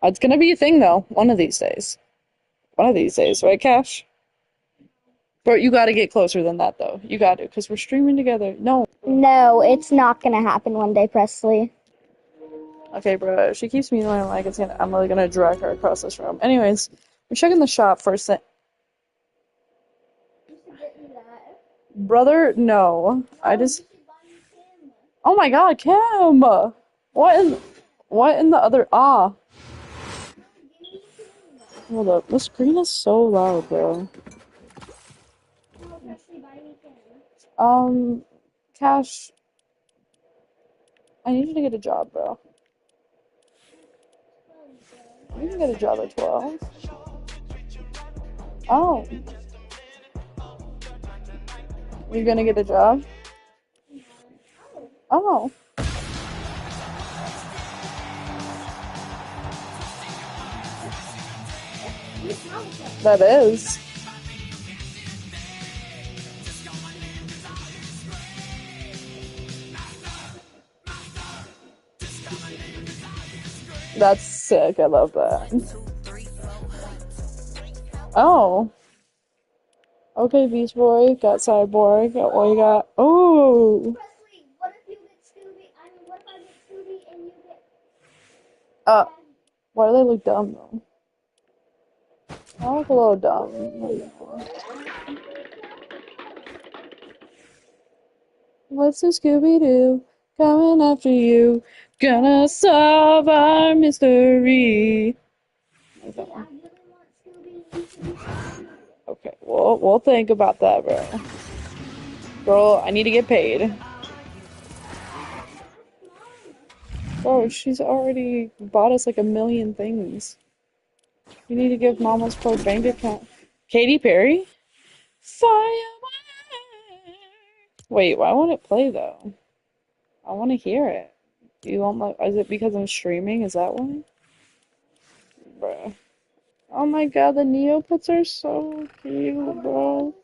It's gonna be a thing though, one of these days. One of these days, right, Cash? But you gotta get closer than that though. You gotta, because we're streaming together. No. No, it's not gonna happen one day, Presley. Okay, bro. If she keeps me annoying like I'm really gonna drag her across this room. Anyways, we're checking the shop for a sec. Brother, no. I just. Oh my God, Kim! What in the other? Ah, hold up. The screen is so loud, bro. Um, Cash, I need you to get a job, bro. You can get a job at 12. Oh, you're gonna get a job? Oh, that is. That's sick. I love that. Oh, okay, Beast Boy. Got Cyborg. Got what you got? Oh, uh, why do they look dumb though? I look a little dumb. What's the Scooby Doo coming after you? Gonna solve our mystery. Okay, we'll think about that, bro. Girl, I need to get paid. Bro, she's already bought us like a million things. You need to give Mama's poor bank account. Katy Perry? Firework. Wait, why won't it play though? I want to hear it. You won't like? Is it because I'm streaming? Is that why? Bruh. Oh my God, the Neopets are so cute, bro.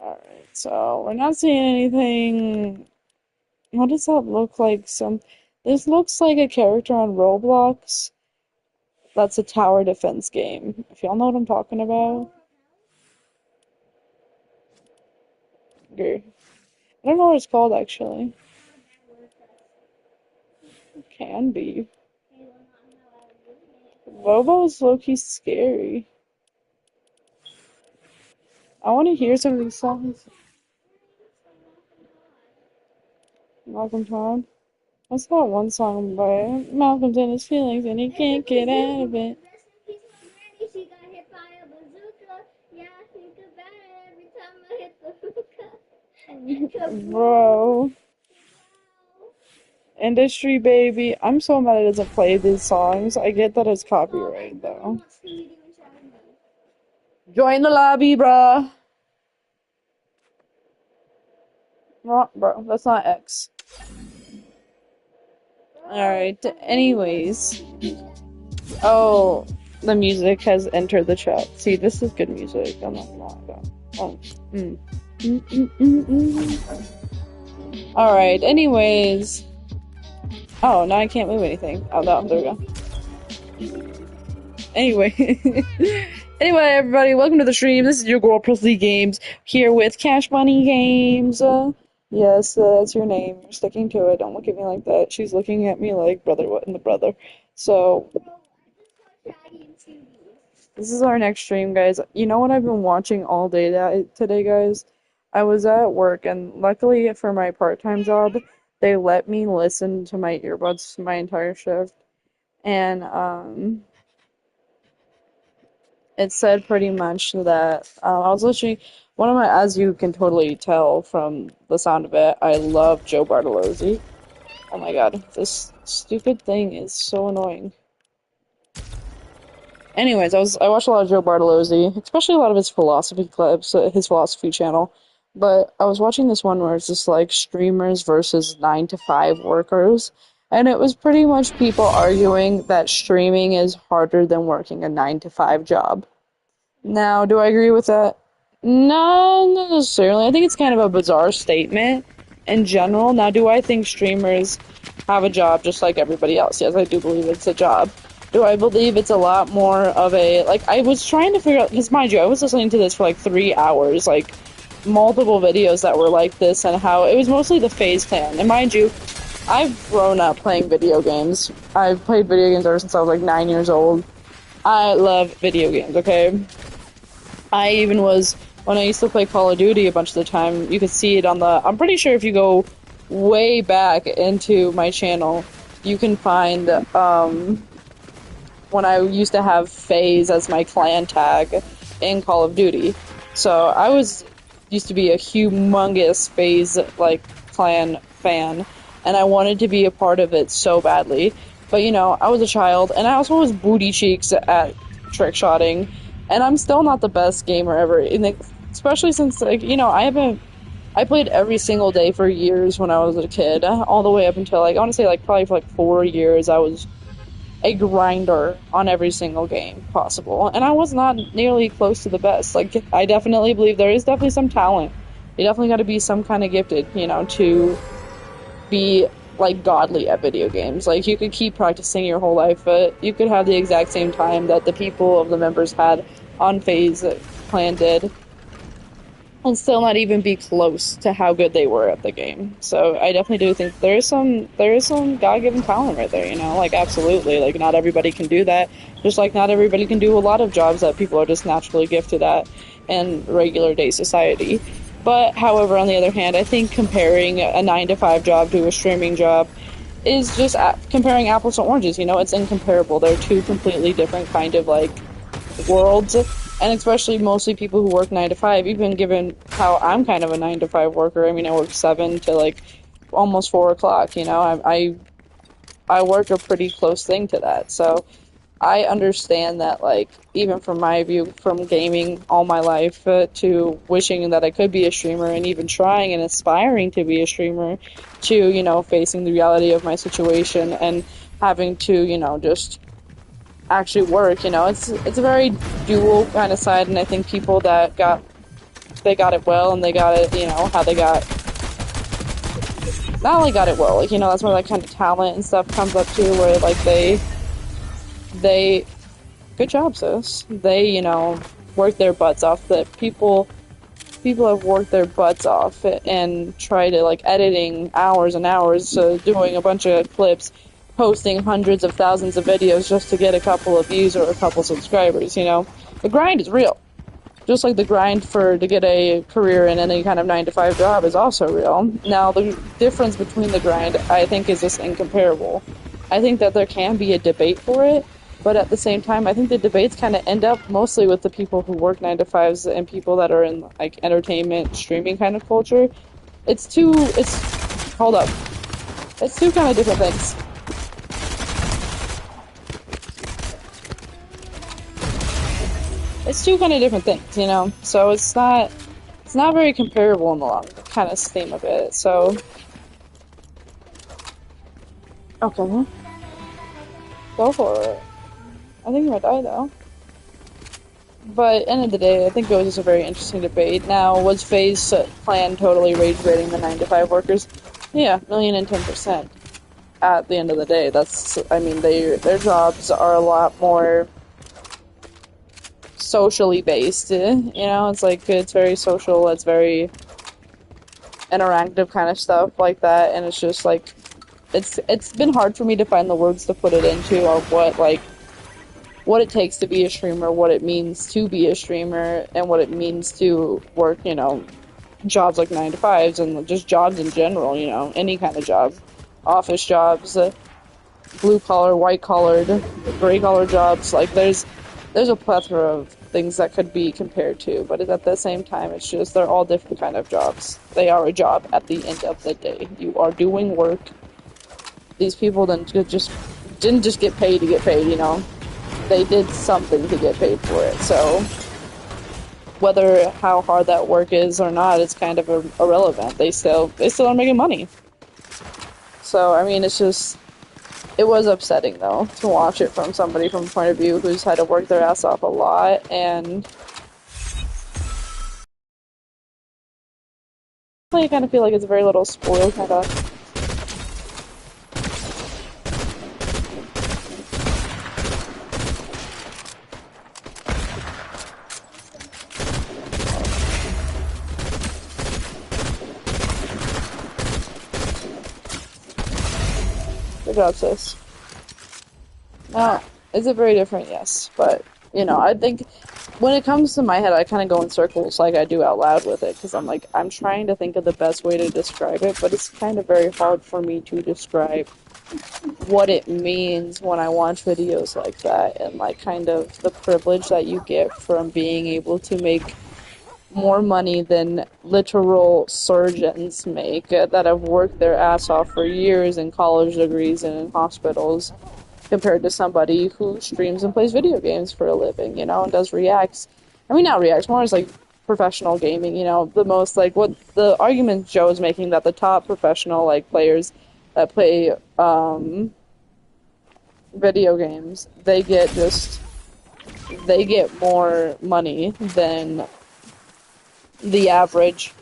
Alright, so we're not seeing anything. What does that look like? This looks like a character on Roblox. That's a tower defense game. If y'all know what I'm talking about. I don't know what it's called actually. It can be. Lobo's low-key scary. I want to hear some of these songs. Malcolm Todd. What's that one song by Malcolm's in his feelings and he can't get out of it? Bro. Industry baby. I'm so mad it doesn't play these songs. I get that it's copyright though. Join the lobby, bruh. No, bro, that's not X. Alright, anyways. Oh, the music has entered the chat. See, this is good music. I'm not gonna lie about. Oh, mm. Alright, anyways. Oh, now I can't move anything. Oh, no, there we go. Anyway. Anyway, everybody, welcome to the stream. This is your girl, Presley Games, here with Cash Money Games. Yes, that's your name. You're sticking to it. Don't look at me like that. She's looking at me like, brother, what in the brother? So, this is our next stream, guys. You know what I've been watching all day today, guys? I was at work, and luckily for my part-time job, they let me listen to my earbuds my entire shift. And, it said pretty much that I was listening. One of my, as you can totally tell from the sound of it, I love Joe Bartolozzi. Oh my God, this stupid thing is so annoying. Anyways, I watched a lot of Joe Bartolozzi, especially a lot of his philosophy clips, his philosophy channel. But I was watching this one where it's just like streamers versus 9 to 5 workers, and it was pretty much people arguing that streaming is harder than working a 9 to 5 job. Now, do I agree with that? No, not necessarily. I think it's kind of a bizarre statement in general. Now, do I think streamers have a job just like everybody else? Yes, I do believe it's a job. Do I believe it's a lot more of a, like, I was trying to figure out, because mind you, I was listening to this for like 3 hours, like, multiple videos that were like this, and how it was mostly the FaZe clan. And mind you, I've grown up playing video games. I've played video games ever since I was like 9 years old. I love video games, okay? I even was, when I used to play Call of Duty a bunch of the time, you could see it on the, I'm pretty sure if you go way back into my channel, you can find, when I used to have FaZe as my clan tag in Call of Duty. So I used to be a humongous FaZe, like, clan fan, and I wanted to be a part of it so badly. But, you know, I was a child, and I also was booty cheeks at trick shotting, and I'm still not the best gamer ever, especially since, like, you know, I played every single day for years when I was a kid, all the way up until, like, I want to say, like, probably for, like, 4 years, I was a grinder on every single game possible, and I was not nearly close to the best. Like, I definitely believe there is definitely some talent. You definitely got to be some kind of gifted, you know, to be like godly at video games. Like, you could keep practicing your whole life, but you could have the exact same time that the people of the members had on FaZe Clan did, and still not even be close to how good they were at the game. So I definitely do think there is some God-given talent right there, you know, like, absolutely. Like, not everybody can do that, just like not everybody can do a lot of jobs that people are just naturally gifted at in regular day society. But however, on the other hand, I think comparing a 9 to 5 job to a streaming job is just comparing apples to oranges. You know, it's incomparable. They're two completely different kind of, like, worlds, and especially mostly people who work 9 to 5, even given how I'm kind of a 9 to 5 worker. I mean, I work 7 to like almost 4 o'clock, you know. I work a pretty close thing to that, so I understand that, like, even from my view, from gaming all my life to wishing that I could be a streamer, and even trying and aspiring to be a streamer, to, you know, facing the reality of my situation and having to, you know, just actually work. You know, it's a very dual kind of side, and I think people that got it well, and they got it, you know, how they got, not only got it well, like, you know, that's where that kind of talent and stuff comes up too, where like they good job, sis. They, you know, work their butts off. That people have worked their butts off and try to, like, editing hours and hours, doing a bunch of clips, posting hundreds of thousands of videos just to get a couple of views or a couple subscribers. You know, the grind is real. Just like the grind to get a career in any kind of 9 to 5 job is also real. Now, the difference between the grind, I think, is just incomparable. I think that there can be a debate for it, but at the same time, I think the debates kind of end up mostly with the people who work 9 to 5s and people that are in, like, entertainment, streaming kind of culture. Hold up. It's two kind of different things. It's two kind of different things, you know? So it's not very comparable in the long kind of scheme of it, so. Okay. Go for it. I think you might die, though. But end of the day, I think it was just a very interesting debate. Now, was FaZe Clan totally rage baiting the 9 to 5 workers? Yeah, 1,010%. At the end of the day, I mean, their jobs are a lot more socially based. You know, it's like, it's very social, it's very interactive kind of stuff like that, and it's just like, it's been hard for me to find the words to put it into, of what it takes to be a streamer, what it means to be a streamer, and what it means to work, you know, jobs like 9 to 5s, and just jobs in general, you know, any kind of job. Office jobs, blue collar, white collared, gray collar jobs. Like, there's a plethora of things that could be compared to, but at the same time, it's just, they're all different kind of jobs. They are a job at the end of the day. You are doing work. These people didn't just get paid to get paid, you know. They did something to get paid for it, so whether how hard that work is or not, it's kind of irrelevant. They still are making money. So, I mean, it was upsetting, though, to watch it from somebody from a point of view who's had to work their ass off a lot, and personally, I kind of feel like it's very little spoiled, kind of. Good job, sis. Now, is it very different? Yes, but I think when it comes to my head, I kind of go in circles like I do out loud with it because I'm trying to think of the best way to describe it, but it's kind of very hard for me to describe what it means when I watch videos like that and like kind of the privilege that you get from being able to make more money than literal surgeons make that have worked their ass off for years in college degrees and in hospitals compared to somebody who streams and plays video games for a living, and does reacts. I mean, not reacts, more as like professional gaming, the most like what the argument Joe is making that the top professional like players that play video games, they get more money than the average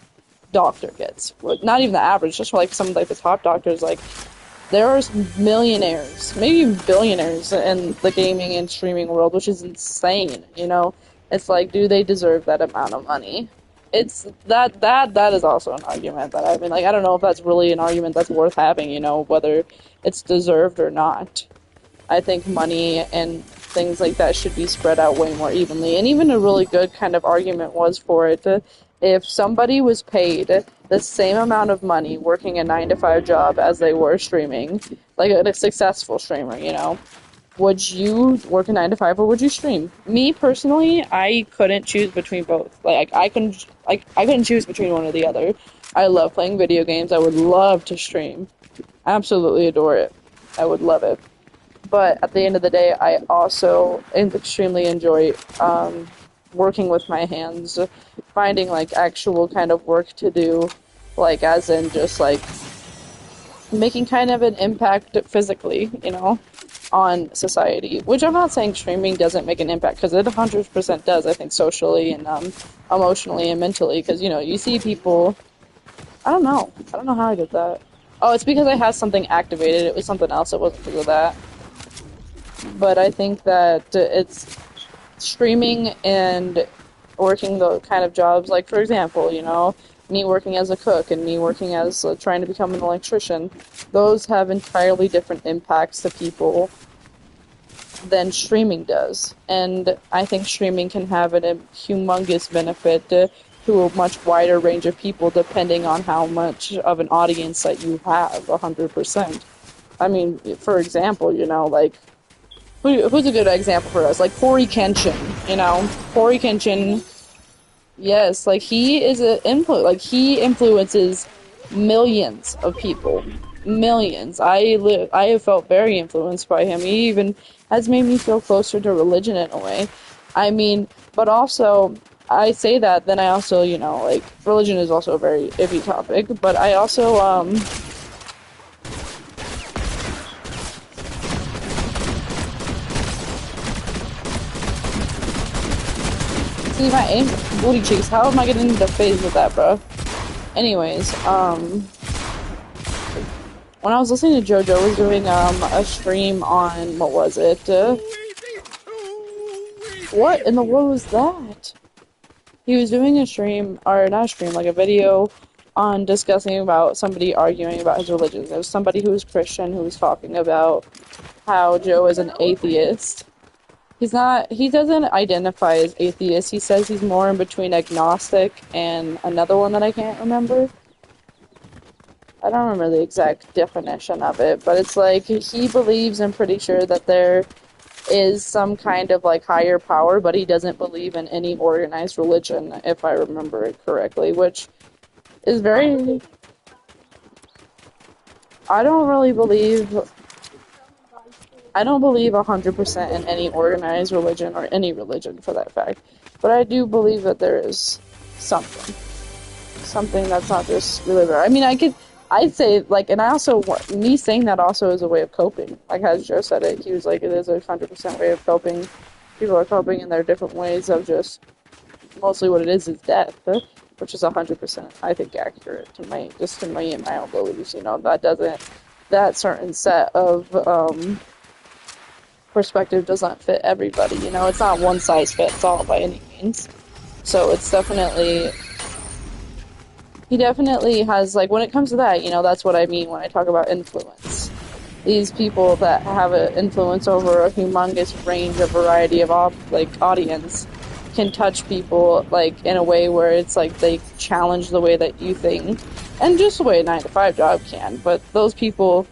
doctor gets. Well, not even the average, just for like some of like the top doctors, like there are millionaires, maybe even billionaires in the gaming and streaming world, which is insane. It's like, do they deserve that amount of money? It's that is also an argument that I mean, like, I don't know if that's really an argument that's worth having, whether it's deserved or not. I think money and things like that should be spread out way more evenly. And even a really good kind of argument was for it. If somebody was paid the same amount of money working a 9 to 5 job as they were streaming, like a successful streamer, would you work a 9 to 5 or would you stream? Me personally, I couldn't choose between both. I couldn't choose between one or the other. I love playing video games. I would love to stream. Absolutely adore it. I would love it. But at the end of the day, I also extremely enjoy working with my hands, finding like actual kind of work to do, like as in just like making kind of an impact physically, on society. Which I'm not saying streaming doesn't make an impact, because it 100% does, I think, socially and emotionally and mentally, because, you see people, I don't know how I did that. Oh, it's because I had something activated. It was something else. It wasn't because of that. But I think that it's streaming and working the kind of jobs, like, for example, me working as a cook and me working as trying to become an electrician, those have entirely different impacts to people than streaming does. And I think streaming can have a humongous benefit to a much wider range of people depending on how much of an audience that you have, 100%. I mean, for example, like, who's a good example for us? Like Corey Kenshin, Corey Kenshin, yes, like he is he influences millions of people. Millions. I have felt very influenced by him. He even has made me feel closer to religion in a way. I mean, but also, I say that, then I also, like, religion is also a very iffy topic, but I also, see my aim booty cheeks. How am I getting into the phase with that, bro? Anyways, when I was listening to JoJo was doing a stream on what was it? What in the world was that? He was doing a stream, or not a stream, like a video on discussing about somebody arguing about his religion. There was somebody who was Christian who was talking about how Joe is an atheist. He doesn't identify as atheist. He says he's more in between agnostic and another one that I can't remember. I don't remember the exact definition of it, but it's like he believes and pretty sure that there is some kind of like higher power, but he doesn't believe in any organized religion, if I remember it correctly, which is very... I don't believe 100% in any organized religion, or any religion for that fact. But I do believe that there is something. Something that's not just really there. I mean, I'd say, like, and I also, me saying that also is a way of coping. Like, as Joe said it, he was like, it is a 100% way of coping. People are coping in their different ways of just, mostly what it is death. which is 100%, I think, accurate to my just to me and my own beliefs. You know, that certain set of perspective doesn't fit everybody. You know, it's not one size fits all by any means. So it's definitely he definitely has like when it comes to that, you know, that's what I mean when I talk about influence. These people that have an influence over a humongous range of variety of audience can touch people like in a way where it's like they challenge the way that you think, and just the way a 9 to 5 job can. But those people,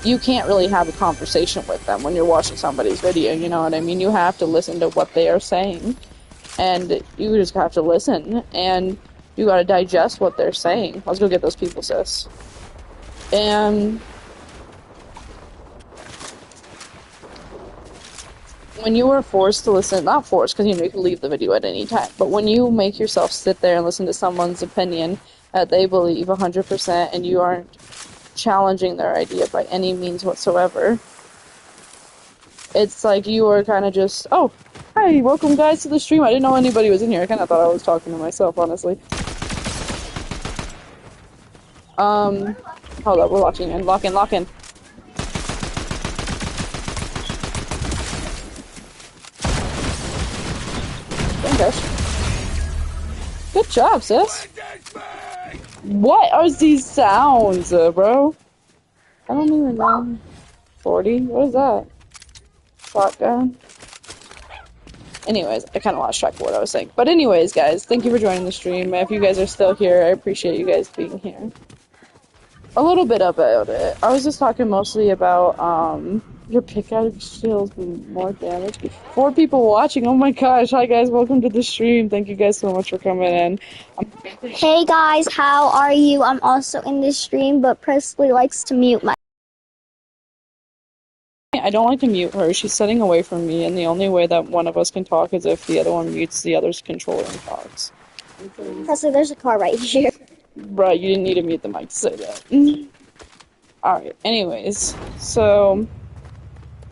you can't really have a conversation with them when you're watching somebody's video. You know what I mean? You have to listen to what they are saying, and you just have to listen, and you got to digest what they're saying. Let's go get those people, sis. And when you are forced to listen, not forced, because you know you can leave the video at any time, but when you make yourself sit there and listen to someone's opinion that they believe 100% and you aren't challenging their idea by any means whatsoever, it's like you are kind of just, oh, hi, welcome guys to the stream. I didn't know anybody was in here. I kind of thought I was talking to myself, honestly. Hold up, we're watching and lock in. Dang gosh. Good job, sis. What are these sounds, bro? I don't even know. 40? What is that? Shotgun? Anyways, I kind of lost track of what I was saying. But anyways, guys, thank you for joining the stream. If you guys are still here, I appreciate you guys being here. A little bit about it. I was just talking mostly about, your pickaxe deals more damage. 4 people watching. Oh my gosh. Hi guys, welcome to the stream. Thank you guys so much for coming in. Hey guys, how are you? I'm also in this stream, but Presley likes to mute my. I don't like to mute her. She's sitting away from me, and the only way that one of us can talk is if the other one mutes the other's controller and talks. Presley, there's a car right here. Right, you didn't need to mute the mic to say that. Alright, anyways, so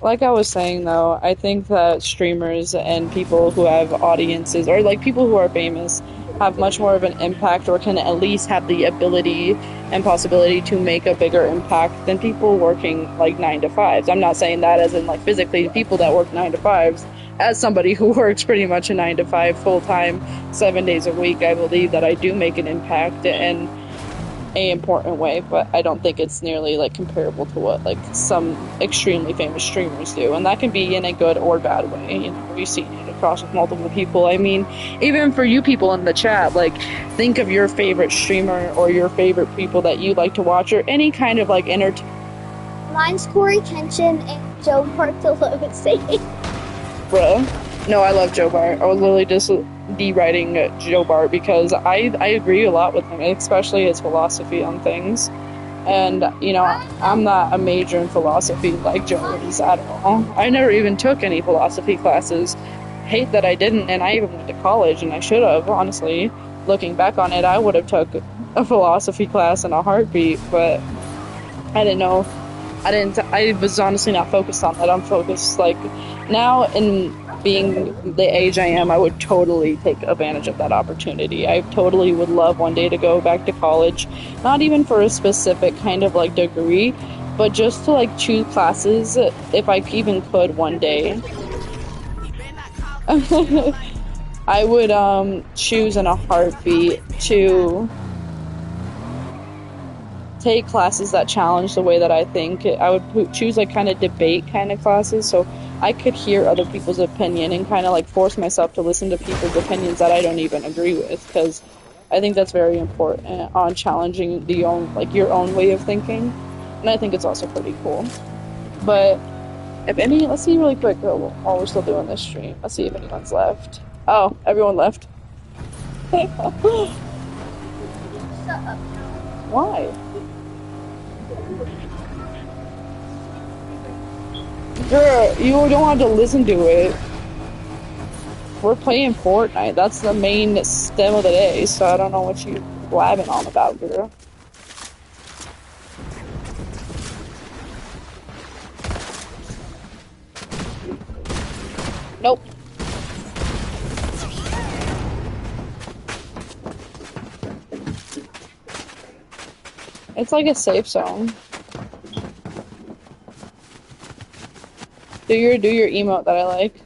like I was saying though, I think that streamers and people who have audiences, or like people who are famous, have much more of an impact, or can at least have the ability and possibility to make a bigger impact than people working like 9 to 5s. I'm not saying that as in like physically people that work 9 to 5s. As somebody who works pretty much a 9 to 5 full time, 7 days a week, I believe that I do make an impact in a important way, but I don't think it's nearly like comparable to what like some extremely famous streamers do, and that can be in a good or bad way. You know, we've seen it across with multiple people. I mean, even for you people in the chat, like think of your favorite streamer or your favorite people that you like to watch, or any kind of like Mine's Corey Kenshin and Joe Bartolome. Bruh. No, I love Joe Bart. I was literally just deriding Joe Bart because I agree a lot with him, especially his philosophy on things. And, you know, I'm not a major in philosophy like Joe is at all. I never even took any philosophy classes. Hate that I didn't, and I even went to college, and I should have, honestly. Looking back on it, I would have took a philosophy class in a heartbeat, but I didn't know. I was honestly not focused on that. I'm focused, like, now in being the age I am, I would totally take advantage of that opportunity. I totally would love one day to go back to college, not even for a specific kind of, like, degree, but just to, like, choose classes, if I even could one day. I would, choose in a heartbeat to take classes that challenge the way that I think. I would choose like kind of debate kind of classes so I could hear other people's opinion and kind of like force myself to listen to people's opinions that I don't even agree with, because I think that's very important on challenging your own way of thinking, and I think it's also pretty cool. But let's see really quick while we're still doing this stream. Let's see if anyone's left. Oh, everyone left. Why? Girl, you don't have to listen to it. We're playing Fortnite. That's the main stem of the day, so I don't know what you blabbing on about, girl. Nope. It's like a safe zone. Do your emote that I like.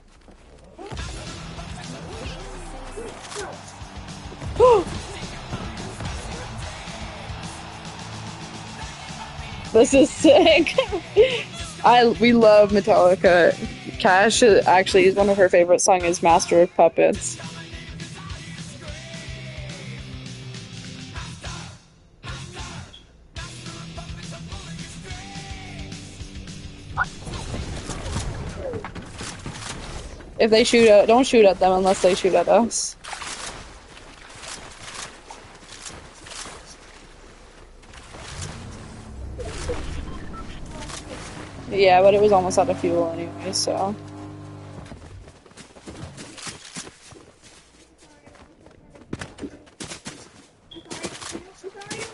This is sick. We love Metallica. Cash actually is one of her favorite songs is Master of Puppets. If they shoot at, don't shoot at them unless they shoot at us. Yeah, but it was almost out of fuel anyway, so.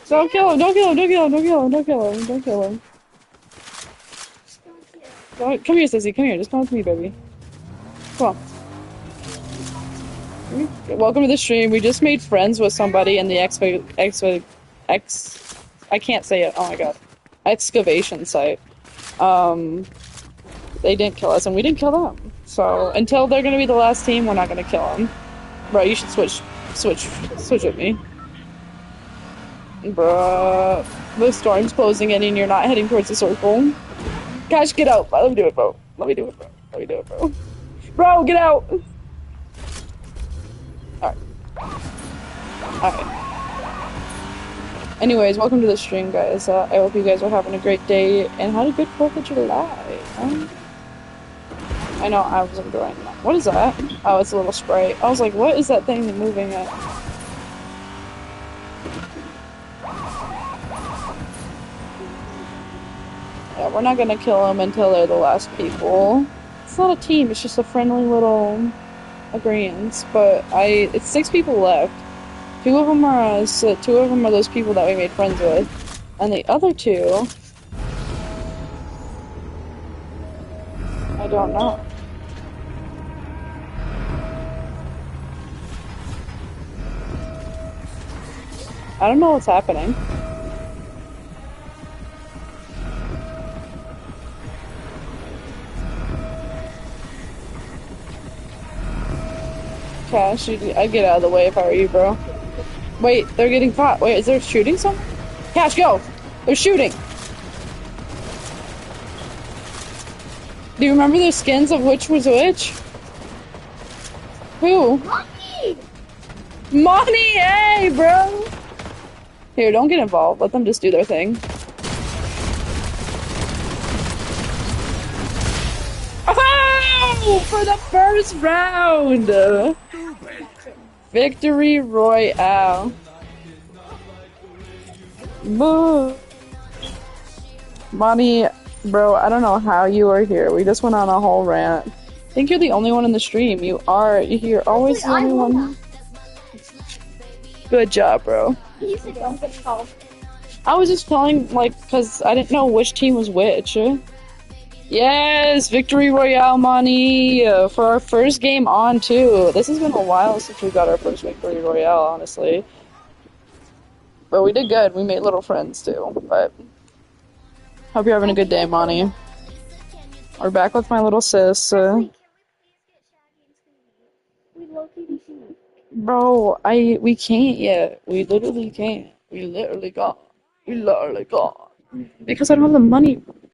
Don't kill him, don't kill him, don't kill him, don't kill him, don't kill him, don't kill him. Come here, Sissy, come here, just come with me, baby. Come on. Welcome to the stream. We just made friends with somebody in the I can't say it, oh my god. Excavation site. They didn't kill us and we didn't kill them. So until they're gonna be the last team, we're not gonna kill them. Bro, you should switch with me. Bruh, the storm's closing in and you're not heading towards the circle. Gosh, get out. Let me do it, bro. Let me do it, bro. Let me do it, bro. Bro, get out! Alright. Alright. Anyways, welcome to the stream, guys. I hope you guys are having a great day and had a good 4th of July. I know, I was enjoying that. What is that? Oh, it's a little spray. I was like, what is that thing moving at? Yeah, we're not gonna kill them until they're the last people. It's not a team, it's just a friendly little agreement. But it's 6 people left. 2 of them are us, 2 of them are those people that we made friends with. And the other 2... I don't know. I don't know what's happening. Cash, I'd get out of the way if I were you, bro. Wait, they're getting fought. Wait, is there shooting somewhere? Cash, go! They're shooting! Do you remember the skins of which was which? Who? Money! Money, hey, bro! Here, don't get involved. Let them just do their thing. Oh! For the first round! Victory Royale. Boo! Money, bro, I don't know how you are here. We just went on a whole rant. I think you're the only one in the stream. You're always the only one. Good job, bro. I was just telling, like, because I didn't know which team was which. Yes, Victory Royale money for our first game on, too. This has been a while since we got our first Victory Royale, honestly. But we did good. We made little friends, too. But hope you're having a good day, Monty. We're back with my little sis. Bro, we can't yet. We literally can't. We literally got. Because I don't have the money.